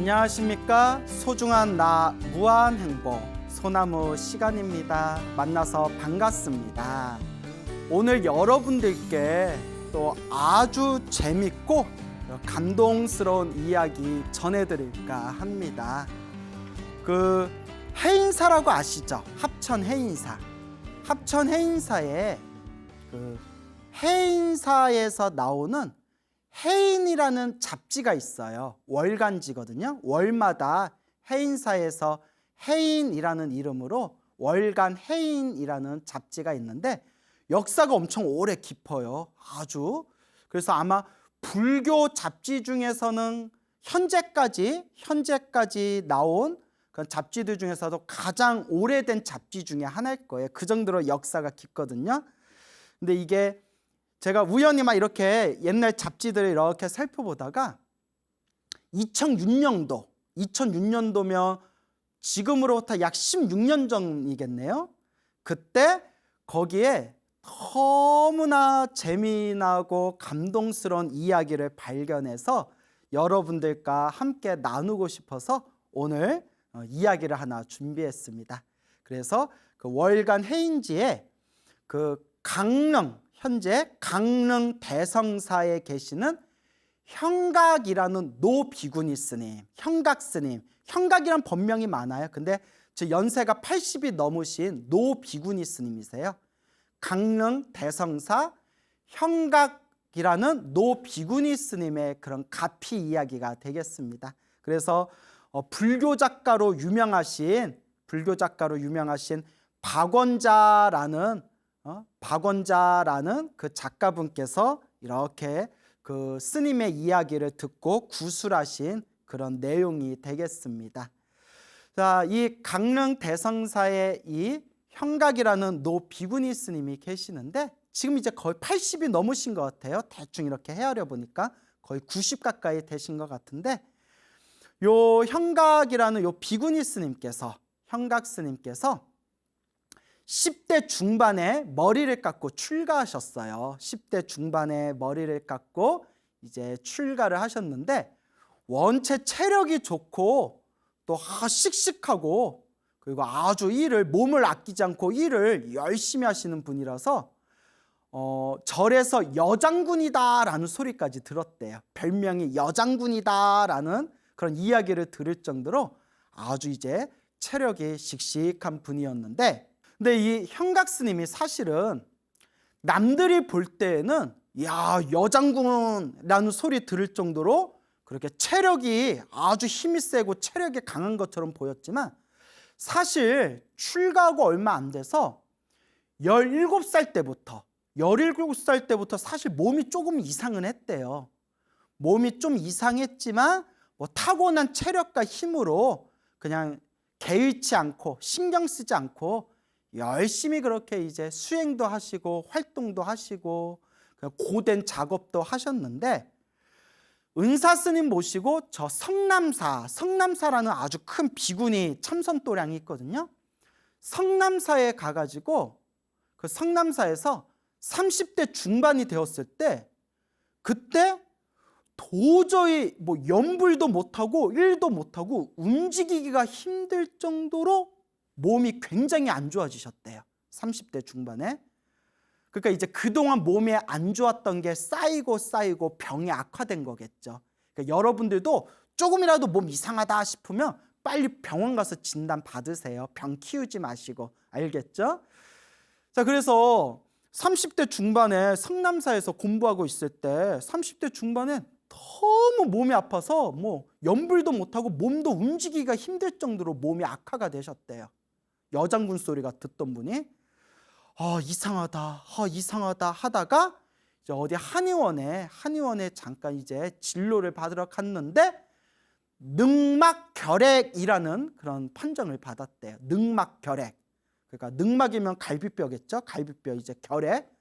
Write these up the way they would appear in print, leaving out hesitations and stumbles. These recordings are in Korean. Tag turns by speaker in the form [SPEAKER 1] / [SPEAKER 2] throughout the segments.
[SPEAKER 1] 안녕하십니까? 소중한 나 무한행복 소나무 시간입니다. 만나서 반갑습니다. 오늘 여러분들께 또 아주 재밌고 감동스러운 이야기 전해드릴까 합니다. 그 해인사라고 아시죠? 합천 해인사. 합천 해인사에 해인사에서 나오는 해인이라는 잡지가 있어요. 월간지거든요. 월마다 해인사에서 해인이라는 이름으로 월간 해인이라는 잡지가 있는데 역사가 엄청 오래 깊어요. 아주. 그래서 아마 불교 잡지 중에서는 현재까지 나온 그런 잡지들 중에서도 가장 오래된 잡지 중에 하나일 거예요. 그 정도로 역사가 깊거든요. 근데 이게 제가 우연히 막 이렇게 옛날 잡지들을 이렇게 살펴보다가 2006년도면 지금으로부터 약 16년 전이겠네요. 그때 거기에 너무나 재미나고 감동스러운 이야기를 발견해서 여러분들과 함께 나누고 싶어서 오늘 이야기를 하나 준비했습니다. 그래서 그 월간 해인지에 그 현재 강릉 대성사에 계시는 형각이라는 노비구니 스님, 형각 스님, 형각이란 법명이 많아요. 근데 저 연세가 80이 넘으신 노비구니 스님이세요. 강릉 대성사 형각이라는 노비구니 스님의 그런 가피 이야기가 되겠습니다. 그래서 불교 작가로 유명하신 박원자라는 그 작가분께서 이렇게 그 스님의 이야기를 듣고 구술하신 그런 내용이 되겠습니다. 자, 이 강릉 대성사에 이 형각이라는 노비구니 스님이 계시는데 지금 이제 거의 80이 넘으신 것 같아요. 대충 이렇게 헤아려 보니까 거의 90 가까이 되신 것 같은데 요 형각이라는 요 비구니 스님께서 10대 중반에 머리를 깎고 출가하셨어요. 10대 중반에 머리를 깎고 이제 출가를 하셨는데 원체 체력이 좋고 또 씩씩하고 그리고 아주 몸을 아끼지 않고 일을 열심히 하시는 분이라서 절에서 여장군이다라는 소리까지 들었대요. 별명이 여장군이다라는 그런 이야기를 들을 정도로 아주 이제 체력이 씩씩한 분이었는데 근데 이 형각 스님이 사실은 남들이 볼 때에는 야 여장군이라는 소리 들을 정도로 그렇게 체력이 아주 힘이 세고 체력이 강한 것처럼 보였지만 사실 출가하고 얼마 안 돼서 17살 때부터 사실 몸이 조금 이상은 했대요. 몸이 좀 이상했지만 뭐 타고난 체력과 힘으로 그냥 개의치 않고 신경 쓰지 않고 열심히 그렇게 이제 수행도 하시고 활동도 하시고 고된 작업도 하셨는데 은사 스님 모시고 저 성남사라는 아주 큰 비구니 참선도량이 있거든요. 성남사에 가가지고 그 성남사에서 30대 중반이 되었을 때 그때 도저히 뭐 염불도 못하고 일도 못하고 움직이기가 힘들 정도로 몸이 굉장히 안 좋아지셨대요. 30대 중반에. 그러니까 이제 그동안 몸에 안 좋았던 게 쌓이고 병이 악화된 거겠죠. 그러니까 여러분들도 조금이라도 몸 이상하다 싶으면 빨리 병원 가서 진단 받으세요. 병 키우지 마시고. 알겠죠? 자, 그래서 30대 중반에 성남사에서 공부하고 있을 때 30대 중반에 너무 몸이 아파서 뭐 염불도 못하고 몸도 움직이기가 힘들 정도로 몸이 악화가 되셨대요. 여장군 소리가 듣던 분이 이상하다 하다가 이제 어디 한의원에 잠깐 이제 진료를 받으러 갔는데 늑막결핵이라는 그런 판정을 받았대요. 늑막결핵. 그러니까 늑막이면 갈비뼈겠죠. 갈비뼈 이제 결핵.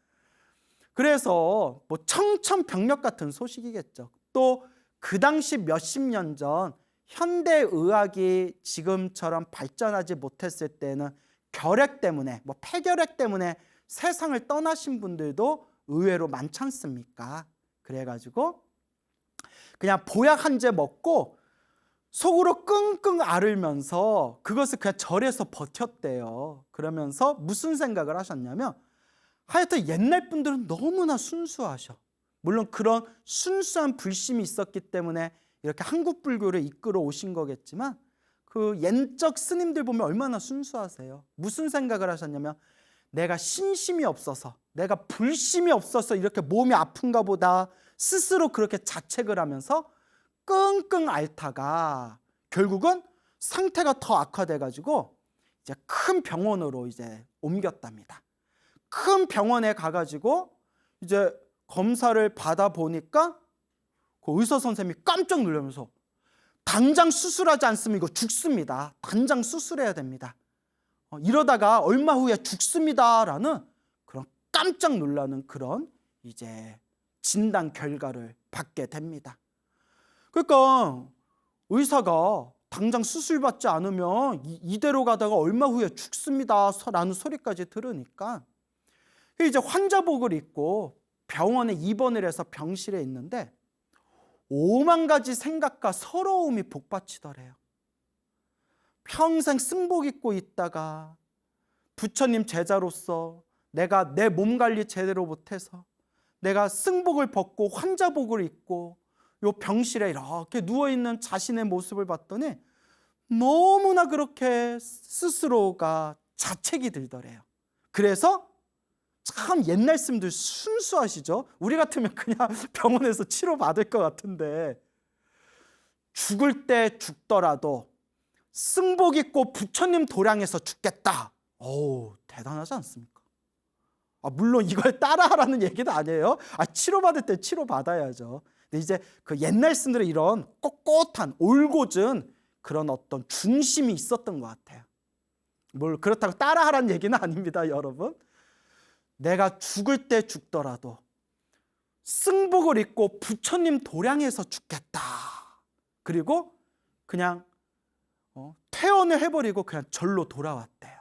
[SPEAKER 1] 그래서 뭐 청천벽력 같은 소식이겠죠. 또 그 당시 몇십 년 전 현대의학이 지금처럼 발전하지 못했을 때는 결핵 때문에 뭐 폐결핵 때문에 세상을 떠나신 분들도 의외로 많지 않습니까? 그래가지고 그냥 보약 한 제 먹고 속으로 끙끙 앓으면서 그것을 그냥 절에서 버텼대요. 그러면서 무슨 생각을 하셨냐면 하여튼 옛날 분들은 너무나 순수하셔. 물론 그런 순수한 불심이 있었기 때문에 이렇게 한국 불교를 이끌어 오신 거겠지만 그 옛적 스님들 보면 얼마나 순수하세요. 무슨 생각을 하셨냐면 내가 신심이 없어서, 내가 불심이 없어서 이렇게 몸이 아픈가 보다 스스로 그렇게 자책을 하면서 끙끙 앓다가 결국은 상태가 더 악화돼 가지고 이제 큰 병원으로 이제 옮겼답니다. 큰 병원에 가가지고 이제 검사를 받아 보니까 그 의사 선생님이 깜짝 놀라면서 당장 수술하지 않으면 이거 죽습니다. 당장 수술해야 됩니다. 이러다가 얼마 후에 죽습니다라는 그런 깜짝 놀라는 그런 이제 진단 결과를 받게 됩니다. 그러니까 의사가 당장 수술받지 않으면 이대로 가다가 얼마 후에 죽습니다라는 소리까지 들으니까 이제 환자복을 입고 병원에 입원을 해서 병실에 있는데 5만 가지 생각과 서러움이 복받치더래요. 평생 승복 입고 있다가 부처님 제자로서 내가 내 몸 관리 제대로 못해서 내가 승복을 벗고 환자복을 입고 요 병실에 이렇게 누워있는 자신의 모습을 봤더니 너무나 그렇게 스스로가 자책이 들더래요. 그래서 참 옛날 스님들 순수하시죠. 우리 같으면 그냥 병원에서 치료받을 것 같은데 죽을 때 죽더라도 승복 입고 부처님 도량에서 죽겠다. 어우, 대단하지 않습니까? 물론 이걸 따라하라는 얘기는 아니에요. 치료받을 때 치료받아야죠. 근데 이제 그 옛날 스님들은 이런 꼿꼿한 올곧은 그런 어떤 중심이 있었던 것 같아요. 뭘 그렇다고 따라하라는 얘기는 아닙니다, 여러분. 내가 죽을 때 죽더라도 승복을 입고 부처님 도량에서 죽겠다. 그리고 그냥 퇴원을 해버리고 그냥 절로 돌아왔대요.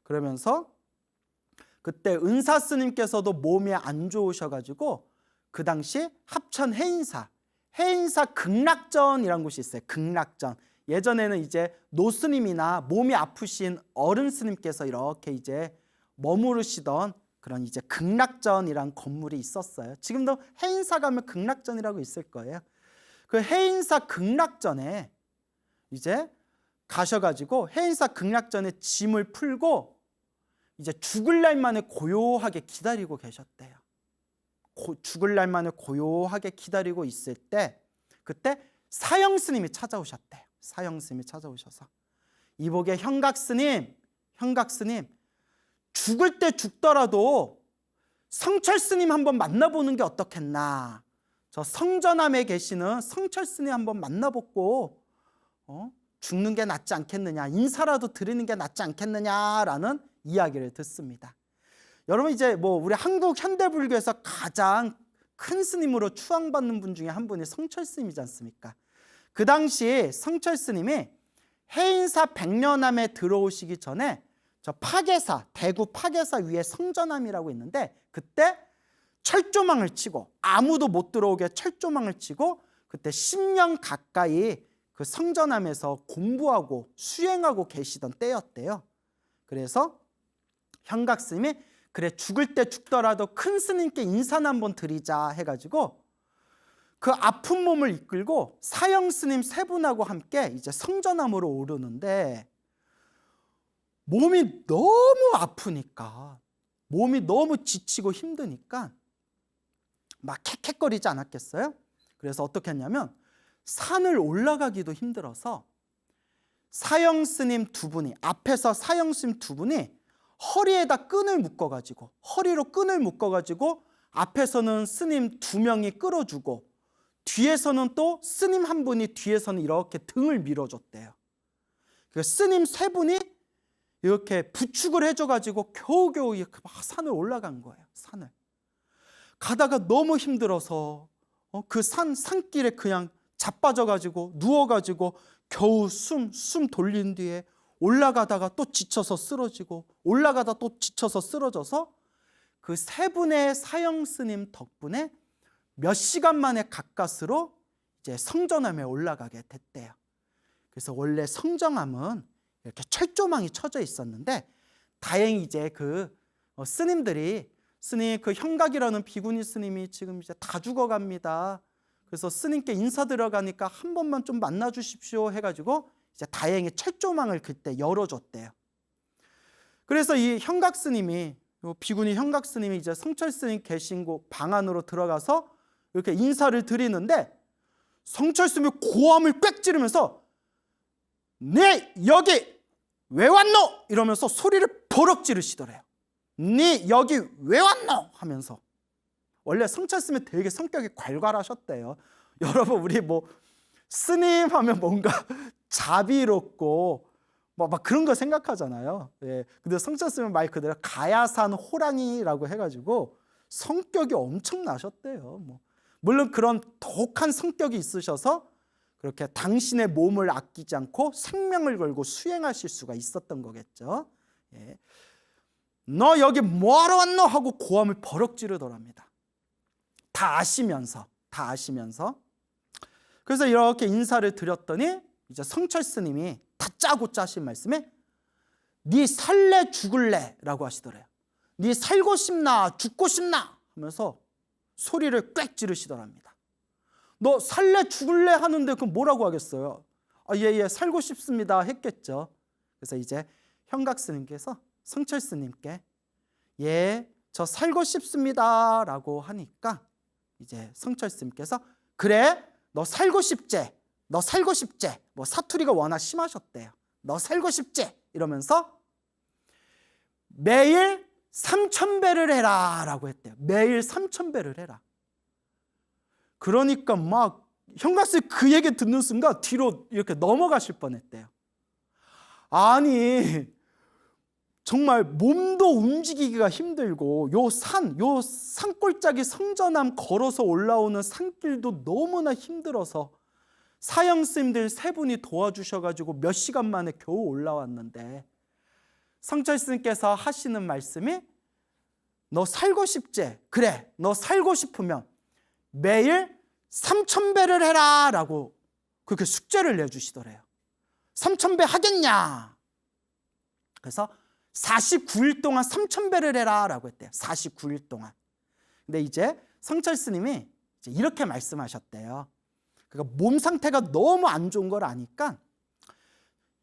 [SPEAKER 1] 그러면서 그때 은사 스님께서도 몸이 안 좋으셔가지고 그 당시 합천 해인사 극락전이라는 곳이 있어요. 극락전. 예전에는 이제 노스님이나 몸이 아프신 어른 스님께서 이렇게 이제 머무르시던 그런 이제 극락전이란 건물이 있었어요. 지금도 해인사 가면 극락전이라고 있을 거예요. 그 해인사 극락전에 이제 가셔가지고 해인사 극락전에 짐을 풀고 이제 죽을 날만을 고요하게 기다리고 계셨대요. 죽을 날만을 고요하게 기다리고 있을 때 그때 사형 스님이 찾아오셨대요. 사형 스님이 찾아오셔서 이복의 형각 스님 죽을 때 죽더라도 성철 스님 한번 만나보는 게 어떻겠나. 저 성전함에 계시는 성철 스님 한번 만나보고 죽는 게 낫지 않겠느냐, 인사라도 드리는 게 낫지 않겠느냐라는 이야기를 듣습니다. 여러분 이제 우리 한국 현대불교에서 가장 큰 스님으로 추앙받는 분 중에 한 분이 성철 스님이지 않습니까? 그 당시 성철 스님이 해인사 백년암에 들어오시기 전에 저 파계사, 대구 파계사 위에 성전암이라고 있는데 그때 철조망을 치고 아무도 못 들어오게 철조망을 치고 그때 10년 가까이 그 성전암에서 공부하고 수행하고 계시던 때였대요. 그래서 형각 스님이 그래 죽을 때 죽더라도 큰 스님께 인사나 한번 드리자 해가지고 그 아픈 몸을 이끌고 사형 스님 세 분하고 함께 이제 성전암으로 오르는데 몸이 너무 아프니까 몸이 너무 지치고 힘드니까 막 캑캑거리지 않았겠어요? 그래서 어떻게 했냐면 산을 올라가기도 힘들어서 사형 스님 두 분이 앞에서 사형 스님 두 분이 허리에다 허리로 끈을 묶어가지고 앞에서는 스님 두 명이 끌어주고 뒤에서는 또 스님 한 분이 뒤에서는 이렇게 등을 밀어줬대요. 스님 세 분이 이렇게 부축을 해줘가지고 겨우겨우 이렇게 막 산을 올라간 거예요. 산을 가다가 너무 힘들어서 그 산길에 그냥 자빠져가지고 누워가지고 겨우 숨 돌린 뒤에 올라가다가 또 지쳐서 쓰러지고 올라가다 또 지쳐서 쓰러져서 그 세 분의 사형 스님 덕분에 몇 시간 만에 가까스로 이제 성전함에 올라가게 됐대요. 그래서 원래 성전함은 이렇게 철조망이 쳐져 있었는데 다행히 이제 스님들이 스님 형각이라는 비구니 스님이 지금 이제 다 죽어갑니다. 그래서 스님께 인사드려가니까 한 번만 좀 만나 주십시오 해가지고 이제 다행히 철조망을 그때 열어줬대요. 그래서 이 형각 스님이 비구니 형각 스님이 이제 성철 스님 계신 곳 방 안으로 들어가서 이렇게 인사를 드리는데 성철 스님이 고함을 꽥 지르면서 네 여기 왜 왔노? 이러면서 소리를 버럭 지르시더래요. 네 여기 왜 왔노? 하면서. 원래 성철 스님이 되게 성격이 괄괄하셨대요. 여러분 우리 스님 하면 뭔가 자비롭고 막 그런 거 생각하잖아요. 예. 근데 성철 스님은 말 그대로 가야산 호랑이라고 해가지고 성격이 엄청나셨대요. 물론 그런 독한 성격이 있으셔서 그렇게 당신의 몸을 아끼지 않고 생명을 걸고 수행하실 수가 있었던 거겠죠. 예. 너 여기 뭐하러 왔노? 하고 고함을 버럭 지르더랍니다. 다 아시면서. 그래서 이렇게 인사를 드렸더니 이제 성철 스님이 다짜고 짜신 말씀에 네 살래 죽을래? 라고 하시더래요. 네 살고 싶나 죽고 싶나? 하면서 소리를 꽥 지르시더랍니다. 너 살래 죽을래 하는데 그럼 뭐라고 하겠어요? 예, 살고 싶습니다 했겠죠. 그래서 이제 형각 스님께서 성철 스님께 예, 저 살고 싶습니다 라고 하니까 이제 성철 스님께서 그래, 너 살고 싶제? 너 살고 싶제? 사투리가 워낙 심하셨대요. 너 살고 싶제? 이러면서 매일 3,000배를 해라 라고 했대요. 매일 3,000배를 해라. 그러니까 막 형가스 그 얘기 듣는 순간 뒤로 이렇게 넘어가실 뻔했대요. 아니 정말 몸도 움직이기가 힘들고 요 산골짜기 성전함 걸어서 올라오는 산길도 너무나 힘들어서 사형 스님들 세 분이 도와주셔가지고 몇 시간 만에 겨우 올라왔는데 성철 스님께서 하시는 말씀이 너 살고 싶지? 그래, 너 살고 싶으면 매일 3,000배를 해라 라고 그렇게 숙제를 내주시더래요. 3,000배 하겠냐? 그래서 49일 동안 3,000배를 해라 라고 했대요. 49일 동안. 근데 이제 성철 스님이 이제 이렇게 말씀하셨대요. 그러니까 몸 상태가 너무 안 좋은 걸 아니까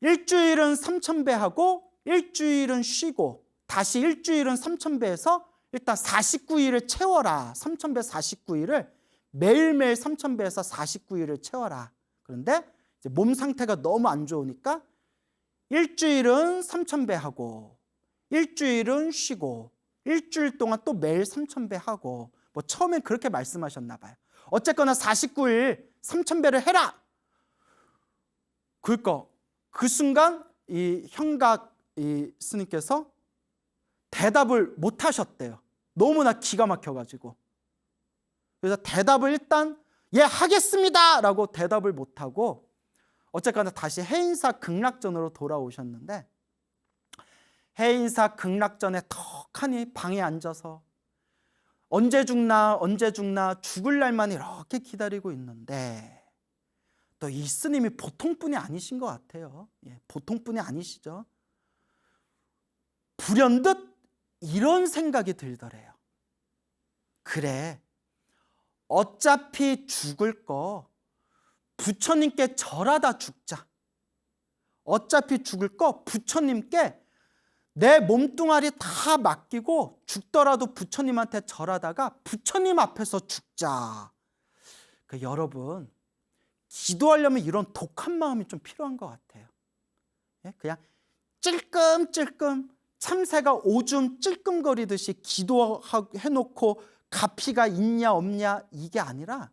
[SPEAKER 1] 일주일은 3,000배 하고 일주일은 쉬고 다시 일주일은 3,000배에서 일단 49일을 채워라. 3,000배 49일을 매일매일 3,000배에서 49일을 채워라. 그런데 이제 몸 상태가 너무 안 좋으니까 일주일은 3,000배 하고 일주일은 쉬고 일주일 동안 또 매일 3,000배 하고 처음엔 그렇게 말씀하셨나 봐요. 어쨌거나 49일 3,000배를 해라. 그러니까 그 순간 이 형각 이 스님께서 대답을 못 하셨대요. 너무나 기가 막혀가지고. 그래서 대답을 일단 예 하겠습니다 라고 대답을 못하고 어쨌거나 다시 해인사 극락전으로 돌아오셨는데 해인사 극락전에 턱하니 방에 앉아서 언제 죽나 죽을 날만 이렇게 기다리고 있는데 또 이 스님이 보통 분이 아니신 것 같아요. 예, 보통 분이 아니시죠. 불현듯 이런 생각이 들더래요. 그래, 어차피 죽을 거 부처님께 절하다 죽자. 어차피 죽을 거 부처님께 내 몸뚱아리 다 맡기고 죽더라도 부처님한테 절하다가 부처님 앞에서 죽자. 여러분, 기도하려면 이런 독한 마음이 좀 필요한 것 같아요. 그냥 찔끔찔끔 참새가 오줌 찔끔거리듯이 기도해놓고 가피가 있냐 없냐 이게 아니라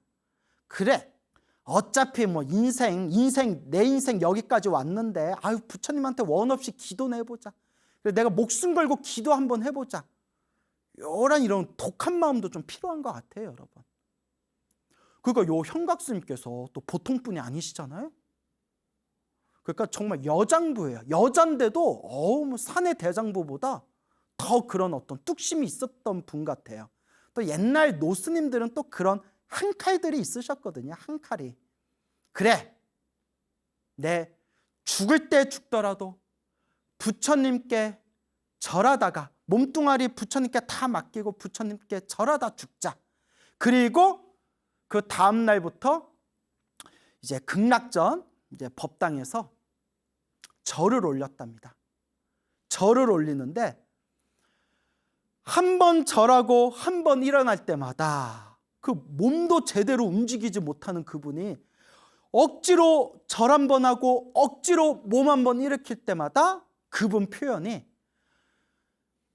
[SPEAKER 1] 그래, 어차피 내 인생 여기까지 왔는데 아유 부처님한테 원 없이 기도 내보자. 그래, 내가 목숨 걸고 기도 한번 해보자. 이런 독한 마음도 좀 필요한 것 같아요, 여러분. 그러니까 요 형각스님께서 또 보통 분이 아니시잖아요. 그러니까 정말 여장부예요. 여잔데도 사내 대장부보다 더 그런 어떤 뚝심이 있었던 분 같아요. 또 옛날 노스님들은 또 그런 한 칼들이 있으셨거든요. 한 칼이. 그래, 내 죽을 때 죽더라도 부처님께 절하다가 몸뚱아리 부처님께 다 맡기고 부처님께 절하다 죽자. 그리고 그 다음 날부터 이제 극락전 이제 법당에서 절을 올렸답니다. 절을 올리는데 한 번 절하고 한 번 일어날 때마다 그 몸도 제대로 움직이지 못하는 그분이 억지로 절 한 번 하고 억지로 몸 한 번 일으킬 때마다 그분 표현이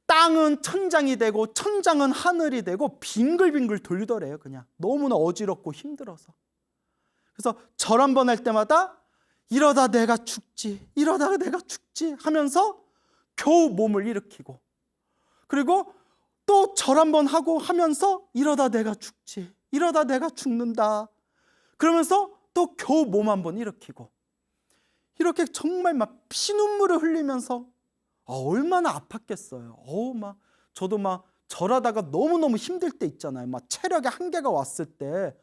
[SPEAKER 1] 땅은 천장이 되고 천장은 하늘이 되고 빙글빙글 돌더래요. 그냥 너무나 어지럽고 힘들어서. 그래서 절 한 번 할 때마다 이러다 내가 죽지, 이러다가 내가 죽지 하면서 겨우 몸을 일으키고, 그리고 또 절 한 번 하고 하면서 이러다 내가 죽지, 이러다 내가 죽는다 그러면서 또 겨우 몸 한 번 일으키고, 이렇게 정말 막 피눈물을 흘리면서 얼마나 아팠겠어요. 막 저도 막 절하다가 너무너무 힘들 때 있잖아요. 막 체력의 한계가 왔을 때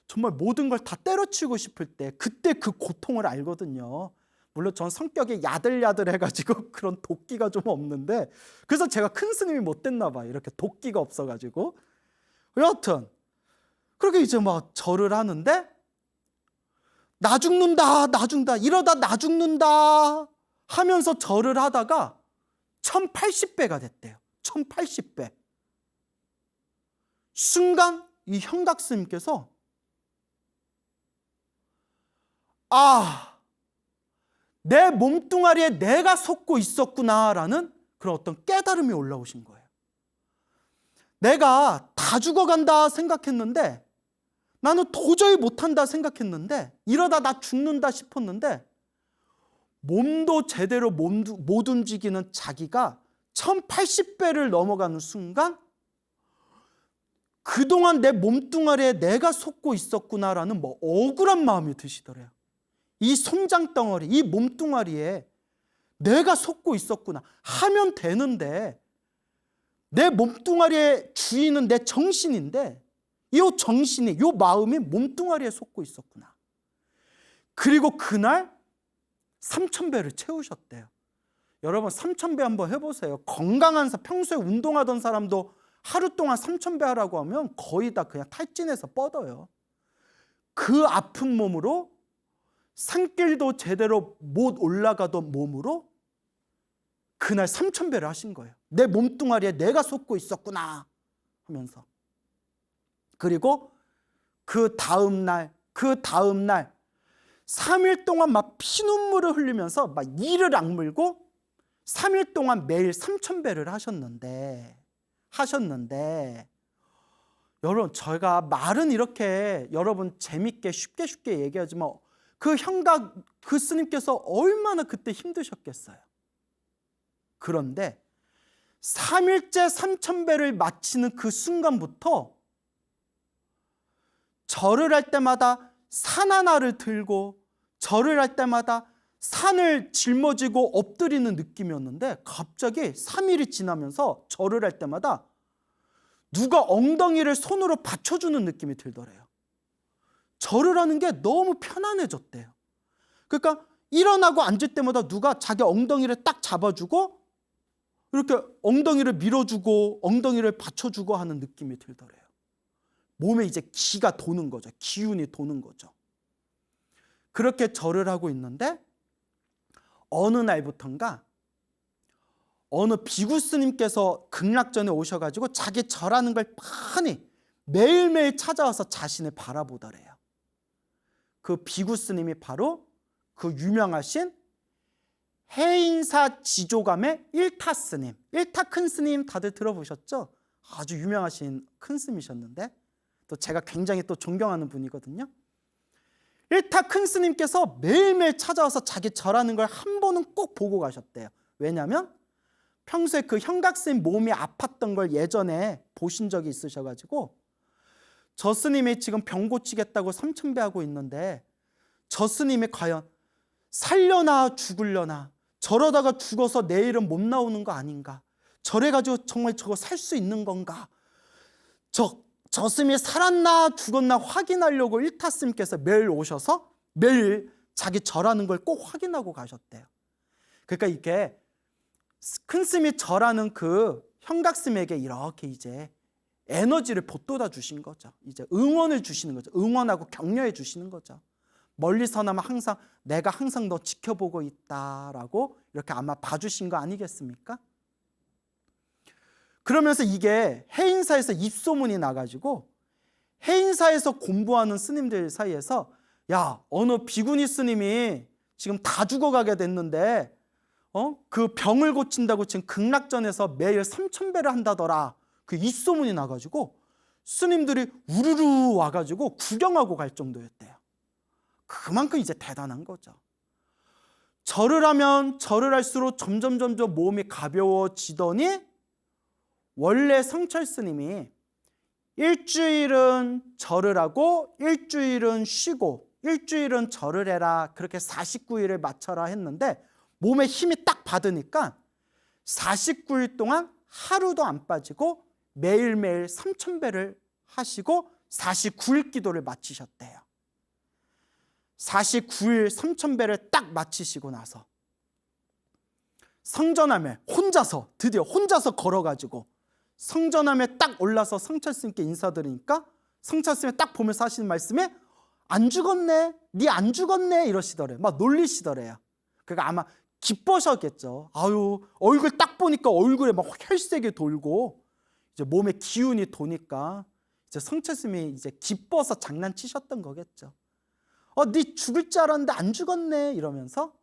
[SPEAKER 1] 정말 모든 걸 다 때려치우고 싶을 때 그때 그 고통을 알거든요. 물론 전 성격이 야들야들해가지고 그런 도끼가 좀 없는데, 그래서 제가 큰 스님이 못 됐나 봐요. 이렇게 도끼가 없어가지고. 여하튼 그렇게 이제 막 절을 하는데 나 죽는다, 나 죽는다, 이러다 나 죽는다 하면서 절을 하다가 1080배가 됐대요. 1080배. 순간 이 현각스님께서 내 몸뚱아리에 내가 솟고 있었구나라는 그런 어떤 깨달음이 올라오신 거예요. 내가 다 죽어간다 생각했는데, 나는 도저히 못한다 생각했는데, 이러다 나 죽는다 싶었는데, 몸도 제대로 못 움직이는 자기가 1080배를 넘어가는 순간 그동안 내 몸뚱아리에 내가 솟고 있었구나라는 억울한 마음이 드시더래요. 이 솜장덩어리, 이 몸뚱아리에 내가 솟고 있었구나 하면 되는데, 내 몸뚱아리의 주인은 내 정신인데 이 정신이, 이 마음이 몸뚱아리에 솟고 있었구나. 그리고 그날 3000배를 채우셨대요. 여러분 3000배 한번 해보세요. 건강한 평소에 운동하던 사람도 하루 동안 3000배 하라고 하면 거의 다 그냥 탈진해서 뻗어요. 그 아픈 몸으로 산길도 제대로 못 올라가던 몸으로 그날 3000배를 하신 거예요. 내 몸뚱아리에 내가 솟고 있었구나 하면서. 그리고 그 다음 날 3일 동안 막 피눈물을 흘리면서 막 이를 악물고 3일 동안 매일 3000배를 하셨는데 여러분, 저희가 말은 이렇게 여러분 재밌게 쉽게 얘기하지만 그 현각 그 스님께서 얼마나 그때 힘드셨겠어요. 그런데 3일째 3000배를 마치는 그 순간부터 절을 할 때마다 산 하나를 들고 절을 할 때마다 산을 짊어지고 엎드리는 느낌이었는데, 갑자기 3일이 지나면서 절을 할 때마다 누가 엉덩이를 손으로 받쳐주는 느낌이 들더래요. 절을 하는 게 너무 편안해졌대요. 그러니까 일어나고 앉을 때마다 누가 자기 엉덩이를 딱 잡아주고 이렇게 엉덩이를 밀어주고 엉덩이를 받쳐주고 하는 느낌이 들더래요. 몸에 이제 기가 도는 거죠. 기운이 도는 거죠. 그렇게 절을 하고 있는데 어느 날부턴가 어느 비구 스님께서 극락전에 오셔가지고 자기 절하는 걸 빤히 매일매일 찾아와서 자신을 바라보더래요. 그 비구 스님이 바로 그 유명하신 해인사 지조감의 일타 스님, 일타 큰 스님 다들 들어보셨죠? 아주 유명하신 큰 스님이셨는데 또 제가 굉장히 또 존경하는 분이거든요. 일타 큰 스님께서 매일매일 찾아와서 자기 절하는 걸 한 번은 꼭 보고 가셨대요. 왜냐하면 평소에 그 현각스님 몸이 아팠던 걸 예전에 보신 적이 있으셔가지고, 저 스님이 지금 병 고치겠다고 3000배 하고 있는데 저 스님이 과연 살려나 죽으려나, 저러다가 죽어서 내일은 못 나오는 거 아닌가, 저래가지고 정말 저거 살 수 있는 건가, 저 스님이 살았나 죽었나 확인하려고 일타 스님께서 매일 오셔서 매일 자기 절하는 걸 꼭 확인하고 가셨대요. 그러니까 이게 큰 스님이 절하는 그 형각스님에게 이렇게 이제 에너지를 보돋아 주신 거죠. 이제 응원을 주시는 거죠. 응원하고 격려해 주시는 거죠. 멀리서나마 항상 내가 항상 너 지켜보고 있다라고 이렇게 아마 봐주신 거 아니겠습니까? 그러면서 이게 해인사에서 입소문이 나가지고 해인사에서 공부하는 스님들 사이에서 야, 어느 비구니 스님이 지금 다 죽어가게 됐는데 그 병을 고친다고 지금 극락전에서 매일 3,000배를 한다더라. 그 입소문이 나가지고 스님들이 우르르 와가지고 구경하고 갈 정도였대요. 그만큼 이제 대단한 거죠. 절을 하면 절을 할수록 점점 몸이 가벼워지더니 원래 성철 스님이 일주일은 절을 하고 일주일은 쉬고 일주일은 절을 해라, 그렇게 49일을 맞춰라 했는데 몸에 힘이 딱 받으니까 49일 동안 하루도 안 빠지고 매일매일 3,000배를 하시고 49일 기도를 마치셨대요. 49일 3,000배를 딱 마치시고 나서 성전함에 드디어 혼자서 걸어가지고 성전함에 딱 올라서 성철스님께 인사드리니까 성철스님이 딱 보면서 하시는 말씀이 안 죽었네, 니 안 죽었네 이러시더래요. 막 놀리시더래요. 그러니까 아마 기뻐하셨겠죠. 아유, 얼굴 딱 보니까 얼굴에 막 혈색이 돌고 이제 몸에 기운이 도니까 이제 성철스님이 이제 기뻐서 장난치셨던 거겠죠. 니 죽을 줄 알았는데 안 죽었네 이러면서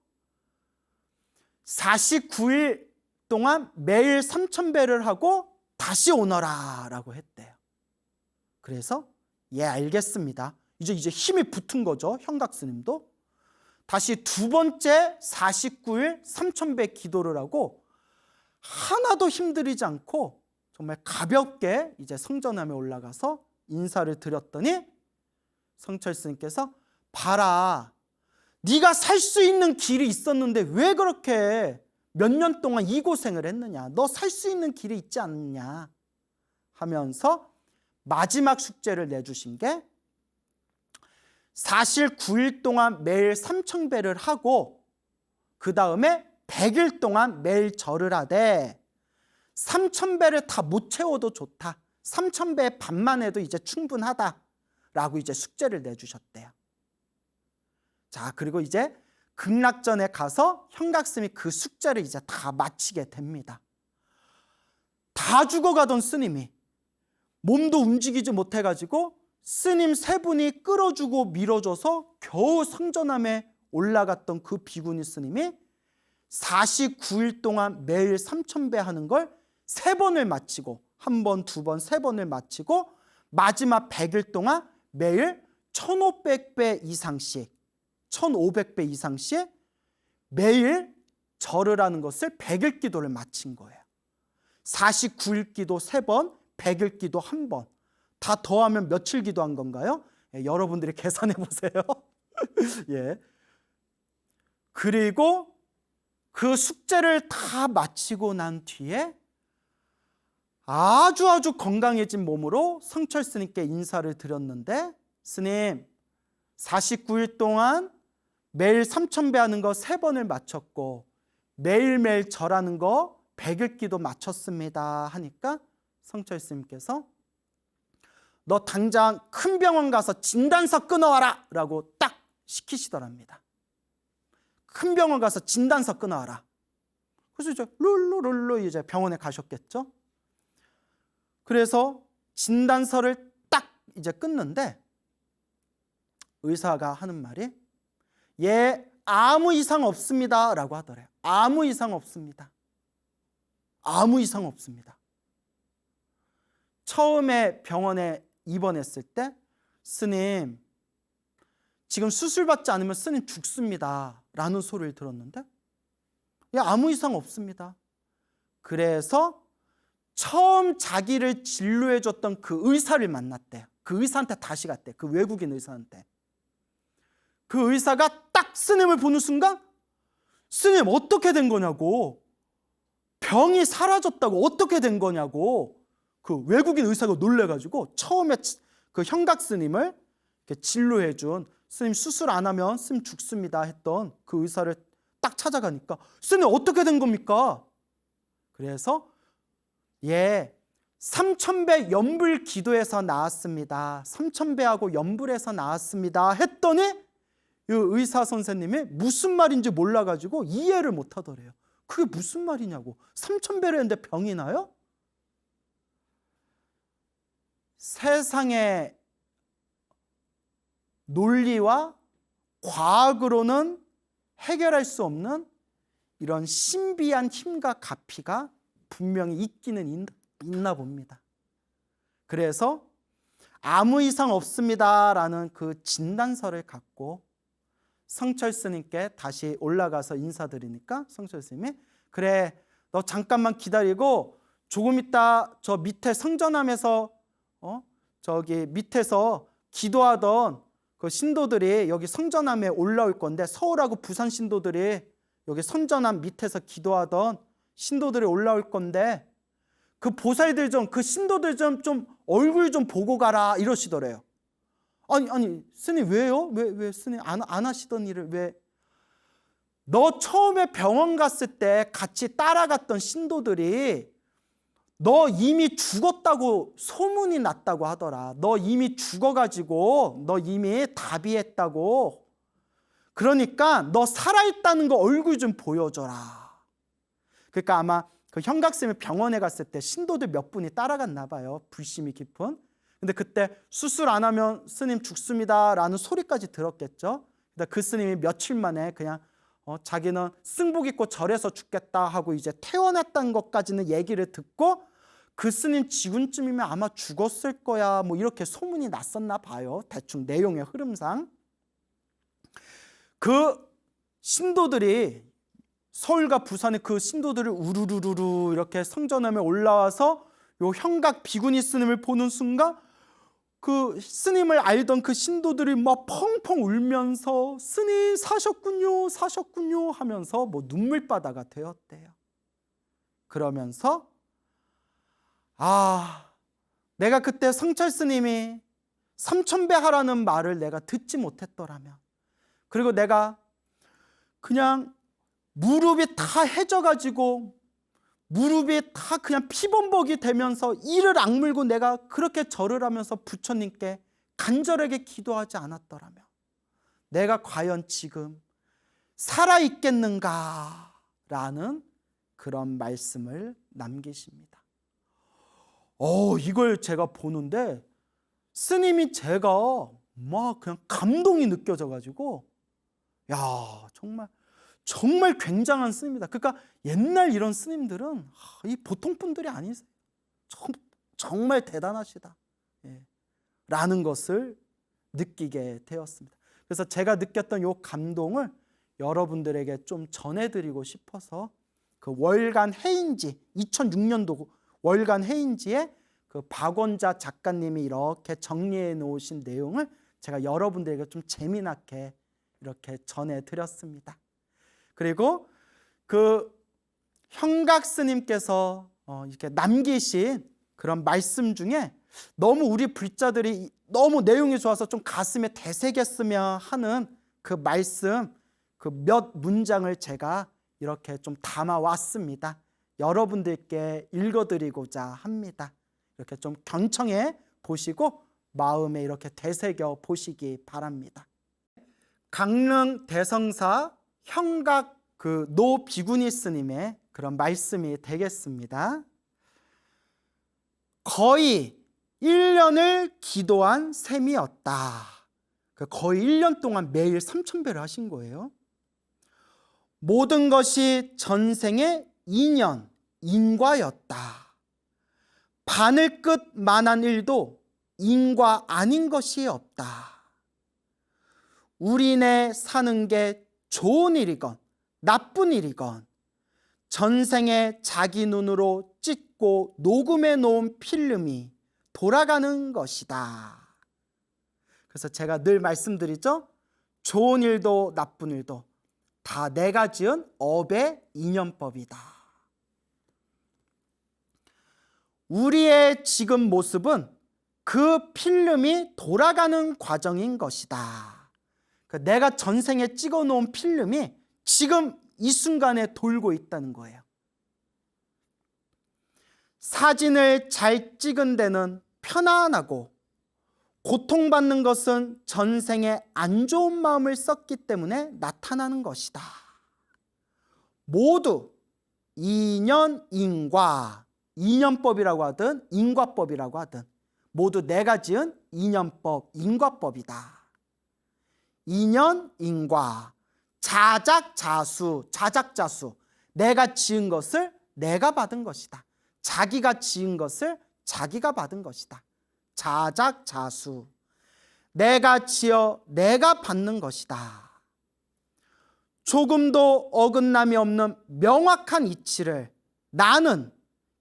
[SPEAKER 1] 49일 동안 매일 3,000배를 하고 다시 오너라 라고 했대요. 그래서 예, 알겠습니다. 이제 힘이 붙은 거죠. 형각스님도 다시 두 번째 49일 3,000배 기도를 하고 하나도 힘들이지 않고 정말 가볍게 이제 성전함에 올라가서 인사를 드렸더니 성철스님께서 봐라, 네가 살 수 있는 길이 있었는데 왜 그렇게 몇 년 동안 이 고생을 했느냐, 너 살 수 있는 길이 있지 않느냐 하면서 마지막 숙제를 내주신 게 49일 동안 매일 3,000배를 하고 그 다음에 100일 동안 매일 절을 하되 3,000배를 다 못 채워도 좋다, 3,000배의 반만 해도 이제 충분하다라고 이제 숙제를 내주셨대요. 자, 그리고 이제 극락전에 가서 형각스님이 그 숙제를 이제 다 마치게 됩니다. 다 죽어가던 스님이 몸도 움직이지 못해가지고 스님 세 분이 끌어주고 밀어줘서 겨우 성전함에 올라갔던 그 비구니 스님이 49일 동안 매일 3,000배 하는 걸 3번을 마치고, 한 번, 두 번, 3번을 마치고 마지막 100일 동안 매일 1,500배 이상씩 1,500배 이상씩 매일 절을 하는 것을 100일 기도를 마친 거예요. 49일 기도 3번, 100일 기도 1번. 다 더하면 며칠 기도한 건가요? 예, 여러분들이 계산해 보세요. 예. 그리고 그 숙제를 다 마치고 난 뒤에 아주 건강해진 몸으로 성철 스님께 인사를 드렸는데, 스님 49일 동안 매일 3,000배 하는 거 3번을 마쳤고 매일매일 절하는 거 100일 기도 마쳤습니다 하니까 성철 스님께서 너 당장 큰 병원 가서 진단서 끊어와라 라고 딱 시키시더랍니다. 큰 병원 가서 진단서 끊어와라. 그래서 이제 룰루 이제 병원에 가셨겠죠. 그래서 진단서를 딱 이제 끊는데 의사가 하는 말이 예, 아무 이상 없습니다 라고 하더래요. 아무 이상 없습니다. 아무 이상 없습니다. 처음에 병원에 입원했을 때 스님 지금 수술받지 않으면 스님 죽습니다 라는 소리를 들었는데 예, 아무 이상 없습니다. 그래서 처음 자기를 진료해줬던 그 의사를 만났대요. 그 의사한테 다시 갔대. 그 외국인 의사한테. 그 의사가 딱 스님을 보는 순간 스님 어떻게 된 거냐고, 병이 사라졌다고 어떻게 된 거냐고 그 외국인 의사가 놀래가지고 처음에 그 형각 스님을 진료해준 스님 수술 안 하면 스님 죽습니다 했던 그 의사를 딱 찾아가니까 스님 어떻게 된 겁니까? 그래서 3000배 연불 기도에서 나왔습니다. 3000배하고 연불에서 나왔습니다 했더니 이 의사 선생님이 무슨 말인지 몰라가지고 이해를 못 하더래요. 그게 무슨 말이냐고. 3000배를 했는데 병이 나요? 세상의 논리와 과학으로는 해결할 수 없는 이런 신비한 힘과 가피가 분명히 있기는 있나 봅니다. 그래서 아무 이상 없습니다라는 그 진단서를 갖고 성철 스님께 다시 올라가서 인사드리니까 성철 스님이 그래 너 잠깐만 기다리고 조금 있다 저 밑에 성전함에서 저기 밑에서 기도하던 그 신도들이 여기 성전함에 올라올 건데 서울하고 부산 신도들이 여기 성전함 밑에서 기도하던 신도들이 올라올 건데 그 보살들 좀 그 신도들 좀 얼굴 좀 보고 가라 이러시더래요. 아니 스님 왜요? 왜 스님 안 하시던 일을 왜? 너 처음에 병원 갔을 때 같이 따라갔던 신도들이 너 이미 죽었다고 소문이 났다고 하더라. 너 이미 죽어가지고 너 이미 다비했다고. 그러니까 너 살아있다는 거 얼굴 좀 보여줘라. 그러니까 아마 그 형각스님이 병원에 갔을 때 신도들 몇 분이 따라갔나 봐요. 불심이 깊은. 근데 그때 수술 안 하면 스님 죽습니다 라는 소리까지 들었겠죠. 근데 그 스님이 며칠 만에 그냥 자기는 승복 입고 절에서 죽겠다 하고 이제 퇴원했다는 것까지는 얘기를 듣고 그 스님 지금쯤이면 아마 죽었을 거야 뭐 이렇게 소문이 났었나 봐요. 대충 내용의 흐름상. 그 신도들이 서울과 부산의 그 신도들을 우르르르 이렇게 성전함에 올라와서 요 형각 비구니 스님을 보는 순간 그 스님을 알던 그 신도들이 막 펑펑 울면서 스님 사셨군요 하면서 뭐 눈물바다가 되었대요. 그러면서 내가 그때 성철 스님이 3000배 하라는 말을 내가 듣지 못했더라면, 그리고 내가 그냥 무릎이 다 해져가지고 무릎이 다 그냥 피범벅이 되면서 이를 악물고 내가 그렇게 절을 하면서 부처님께 간절하게 기도하지 않았더라면 내가 과연 지금 살아있겠는가 라는 그런 말씀을 남기십니다. 이걸 제가 보는데 스님이 제가 막 그냥 감동이 느껴져가지고 정말 굉장한 스님이다. 그러니까 옛날 이런 스님들은 이 보통 분들이 아니세요. 정말 대단하시다 라는 것을 느끼게 되었습니다. 그래서 제가 느꼈던 이 감동을 여러분들에게 좀 전해드리고 싶어서 그 월간 해인지 2006년도 월간 해인지에 그 박원자 작가님이 이렇게 정리해 놓으신 내용을 제가 여러분들에게 좀 재미나게 이렇게 전해드렸습니다. 그리고 그 형각 스님께서 이렇게 남기신 그런 말씀 중에 너무 우리 불자들이 너무 내용이 좋아서 좀 가슴에 되새겼으면 하는 그 말씀 그 몇 문장을 제가 이렇게 좀 담아 왔습니다. 여러분들께 읽어드리고자 합니다. 이렇게 좀 경청해 보시고 마음에 이렇게 되새겨 보시기 바랍니다. 강릉 대성사 형각 그 노 비구니 스님의 그런 말씀이 되겠습니다. 거의 1년을 기도한 셈이었다. 거의 1년 동안 매일 3000배를 하신 거예요. 모든 것이 전생의 인연, 인과였다. 바늘 끝만한 일도 인과 아닌 것이 없다. 우리네 사는 게 좋은 일이건 나쁜 일이건 전생에 자기 눈으로 찍고 녹음해 놓은 필름이 돌아가는 것이다. 그래서 제가 늘 말씀드리죠. 좋은 일도 나쁜 일도 다 내가 지은 업의 인연법이다. 우리의 지금 모습은 그 필름이 돌아가는 과정인 것이다. 내가 전생에 찍어놓은 필름이 지금 이 순간에 돌고 있다는 거예요. 사진을 잘 찍은 데는 편안하고, 고통받는 것은 전생에 안 좋은 마음을 썼기 때문에 나타나는 것이다. 모두 인연인과, 인연법이라고 하든 인과법이라고 하든 모두 내가 지은 인연법, 인과법이다. 인연인과, 자작자수, 자작자수, 내가 지은 것을 내가 받은 것이다. 자기가 지은 것을 자기가 받은 것이다. 자작자수, 내가 지어 내가 받는 것이다. 조금도 어긋남이 없는 명확한 이치를 나는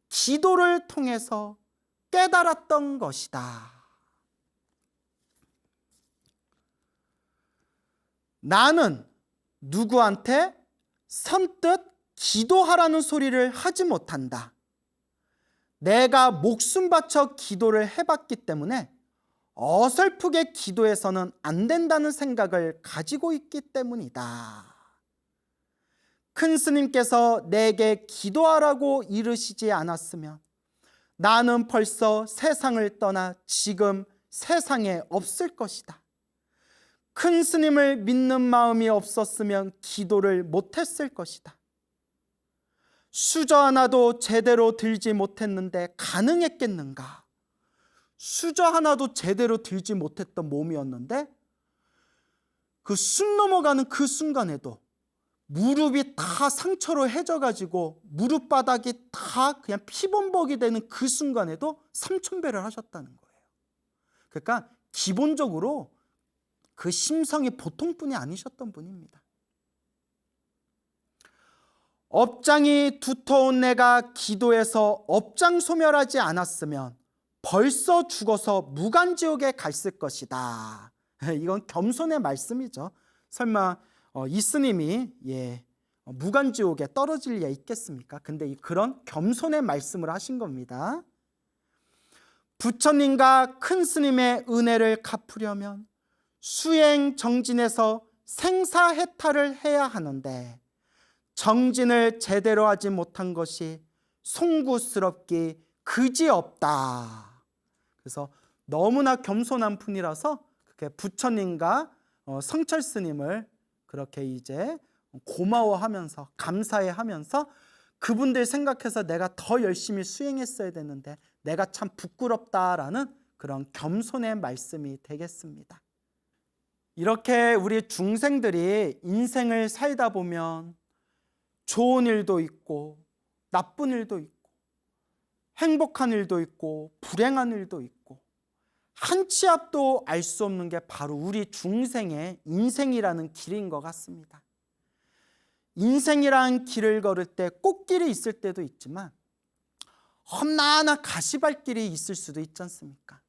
[SPEAKER 1] 기도를 통해서 깨달았던 것이다. 나는 누구한테 선뜻 기도하라는 소리를 하지 못한다. 내가 목숨 바쳐 기도를 해봤기 때문에 어설프게 기도해서는 안 된다는 생각을 가지고 있기 때문이다. 큰 스님께서 내게 기도하라고 이르시지 않았으면 나는 벌써 세상을 떠나 지금 세상에 없을 것이다. 큰 스님을 믿는 마음이 없었으면 기도를 못했을 것이다. 수저 하나도 제대로 들지 못했는데 가능했겠는가? 수저 하나도 제대로 들지 못했던 몸이었는데 그 숨 넘어가는 그 순간에도 무릎이 다 상처로 해져가지고 무릎바닥이 다 그냥 피범벅이 되는 그 순간에도 삼천배를 하셨다는 거예요. 그러니까 기본적으로 그 심성이 보통 분이 아니셨던 분입니다. 업장이 두터운 내가 기도해서 업장 소멸하지 않았으면 벌써 죽어서 무간지옥에 갔을 것이다. 이건 겸손의 말씀이죠. 설마 이 스님이 무간지옥에 떨어질 리가 있겠습니까? 근데 그런 겸손의 말씀을 하신 겁니다. 부처님과 큰 스님의 은혜를 갚으려면 수행 정진에서 생사해탈을 해야 하는데 정진을 제대로 하지 못한 것이 송구스럽기 그지없다. 그래서 너무나 겸손한 분이라서 그렇게 부처님과 성철 스님을 그렇게 이제 고마워하면서 감사해하면서 그분들 생각해서 내가 더 열심히 수행했어야 되는데 내가 참 부끄럽다라는 그런 겸손의 말씀이 되겠습니다. 이렇게 우리 중생들이 인생을 살다 보면 좋은 일도 있고 나쁜 일도 있고 행복한 일도 있고 불행한 일도 있고 한 치 앞도 알 수 없는 게 바로 우리 중생의 인생이라는 길인 것 같습니다. 인생이라는 길을 걸을 때 꽃길이 있을 때도 있지만 험난한 가시밭길이 있을 수도 있지 않습니까?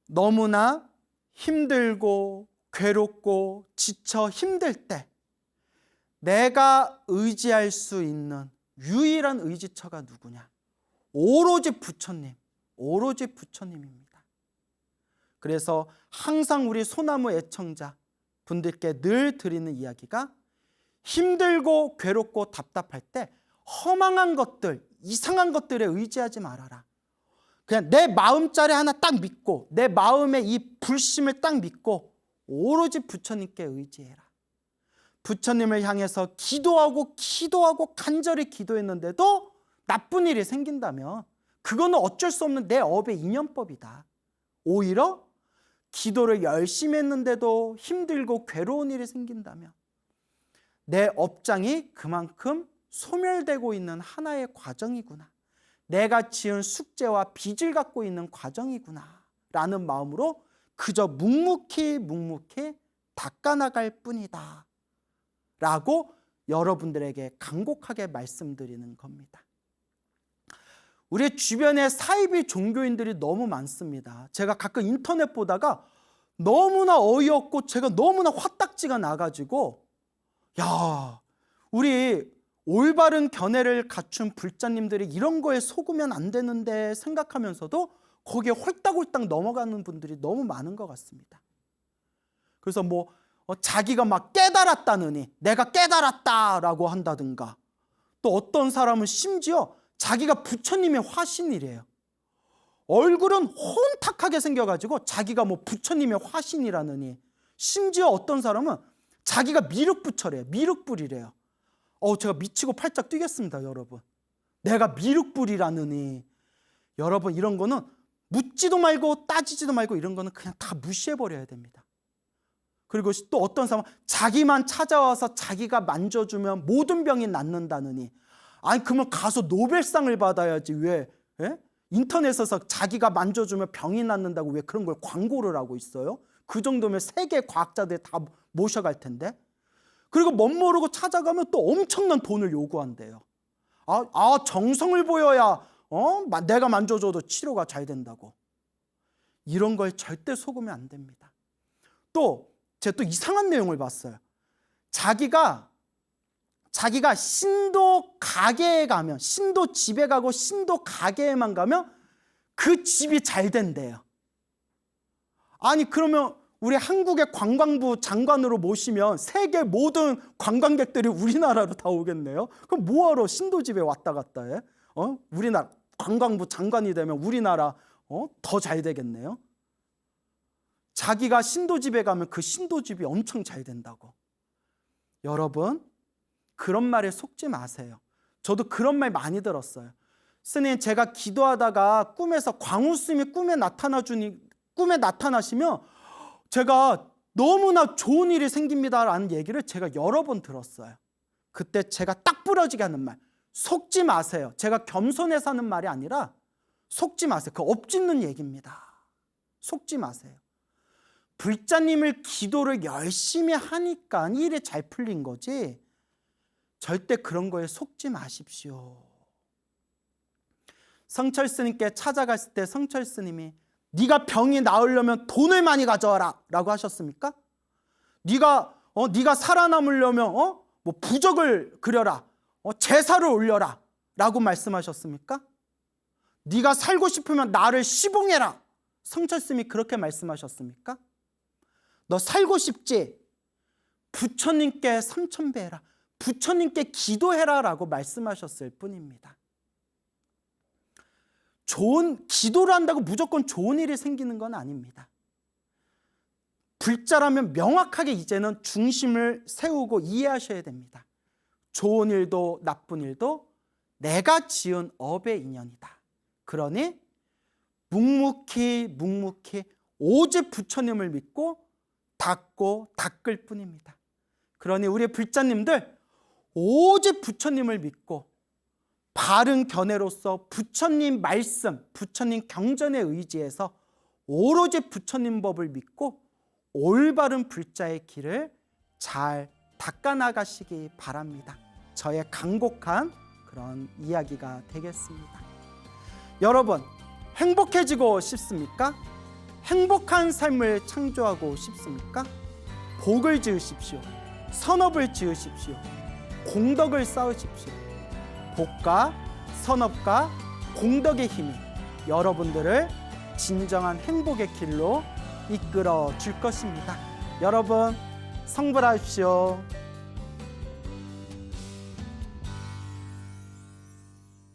[SPEAKER 1] 너무나 힘들고 괴롭고 지쳐 힘들 때 내가 의지할 수 있는 유일한 의지처가 누구냐? 오로지 부처님, 오로지 부처님입니다. 그래서 항상 우리 소나무 애청자 분들께 늘 드리는 이야기가 힘들고 괴롭고 답답할 때 허망한 것들, 이상한 것들에 의지하지 말아라. 그냥 내 마음자리 하나 딱 믿고 내 마음의 이 불심을 딱 믿고 오로지 부처님께 의지해라. 부처님을 향해서 기도하고 간절히 기도했는데도 나쁜 일이 생긴다면 그거는 어쩔 수 없는 내 업의 인연법이다. 오히려 기도를 열심히 했는데도 힘들고 괴로운 일이 생긴다면 내 업장이 그만큼 소멸되고 있는 하나의 과정이구나. 내가 지은 숙제와 빚을 갖고 있는 과정이구나 라는 마음으로 그저 묵묵히 닦아나갈 뿐이다 라고 여러분들에게 간곡하게 말씀드리는 겁니다. 우리 주변에 사이비 종교인들이 너무 많습니다. 제가 가끔 인터넷 보다가 너무나 어이없고 제가 너무나 화딱지가 나가지고 야, 우리 올바른 견해를 갖춘 불자님들이 이런 거에 속으면 안 되는데 생각하면서도 거기에 홀딱홀딱 넘어가는 분들이 너무 많은 것 같습니다. 그래서 자기가 막 깨달았다느니 내가 깨달았다라고 한다든가, 또 어떤 사람은 심지어 자기가 부처님의 화신이래요. 얼굴은 혼탁하게 생겨가지고 자기가 뭐 부처님의 화신이라느니, 심지어 어떤 사람은 자기가 미륵부처래요. 미륵불이래요. 제가 미치고 팔짝 뛰겠습니다, 여러분. 내가 미륵불이라느니. 여러분, 이런 거는 묻지도 말고 따지지도 말고 이런 거는 그냥 다 무시해버려야 됩니다. 그리고 또 어떤 사람은 자기만 찾아와서 자기가 만져주면 모든 병이 낫는다느니. 아니, 그러면 가서 노벨상을 받아야지 왜 인터넷에서 자기가 만져주면 병이 낫는다고 왜 그런 걸 광고를 하고 있어요? 그 정도면 세계 과학자들 다 모셔갈 텐데. 그리고 멋모르고 찾아가면 또 엄청난 돈을 요구한대요. 정성을 보여야 내가 만져줘도 치료가 잘 된다고. 이런 거에 절대 속으면 안 됩니다. 또 제가 또 이상한 내용을 봤어요. 자기가 신도 가게에 가면, 신도 집에 가고 신도 가게에만 가면 그 집이 잘 된대요. 아니, 그러면 우리 한국의 관광부 장관으로 모시면 세계 모든 관광객들이 우리나라로 다 오겠네요. 그럼 뭐하러 신도집에 왔다 갔다 해? 우리나라 관광부 장관이 되면 우리나라 더 잘 되겠네요. 자기가 신도집에 가면 그 신도집이 엄청 잘 된다고. 여러분, 그런 말에 속지 마세요. 저도 그런 말 많이 들었어요. 스님, 제가 기도하다가 꿈에서 광우 스님이 꿈에 나타나시면 제가 너무나 좋은 일이 생깁니다라는 얘기를 제가 여러 번 들었어요. 그때 제가 딱 부러지게 하는 말, 속지 마세요. 제가 겸손해서 하는 말이 아니라 속지 마세요. 그거 엎짓는 얘기입니다. 속지 마세요. 불자님을 기도를 열심히 하니까 일이 잘 풀린 거지, 절대 그런 거에 속지 마십시오. 성철 스님께 찾아갔을 때 성철 스님이 네가 병이 나으려면 돈을 많이 가져와라 라고 하셨습니까? 네가 살아남으려면 뭐 부적을 그려라, 제사를 올려라 라고 말씀하셨습니까? 네가 살고 싶으면 나를 시봉해라, 성철 스님이 그렇게 말씀하셨습니까? 너 살고 싶지? 부처님께 삼천배해라, 부처님께 기도해라 라고 말씀하셨을 뿐입니다. 기도를 한다고 무조건 좋은 일이 생기는 건 아닙니다. 불자라면 명확하게 이제는 중심을 세우고 이해하셔야 됩니다. 좋은 일도 나쁜 일도 내가 지은 업의 인연이다. 그러니 묵묵히 오직 부처님을 믿고 닦을 뿐입니다. 그러니 우리 불자님들 오직 부처님을 믿고 바른 견해로서 부처님 말씀, 부처님 경전에 의지해서 오로지 부처님 법을 믿고 올바른 불자의 길을 잘 닦아나가시기 바랍니다. 저의 간곡한 그런 이야기가 되겠습니다. 여러분, 행복해지고 싶습니까? 행복한 삶을 창조하고 싶습니까? 복을 지으십시오. 선업을 지으십시오. 공덕을 쌓으십시오. 복과 선업과 공덕의 힘이 여러분들을 진정한 행복의 길로 이끌어 줄 것입니다. 여러분, 성불하십시오.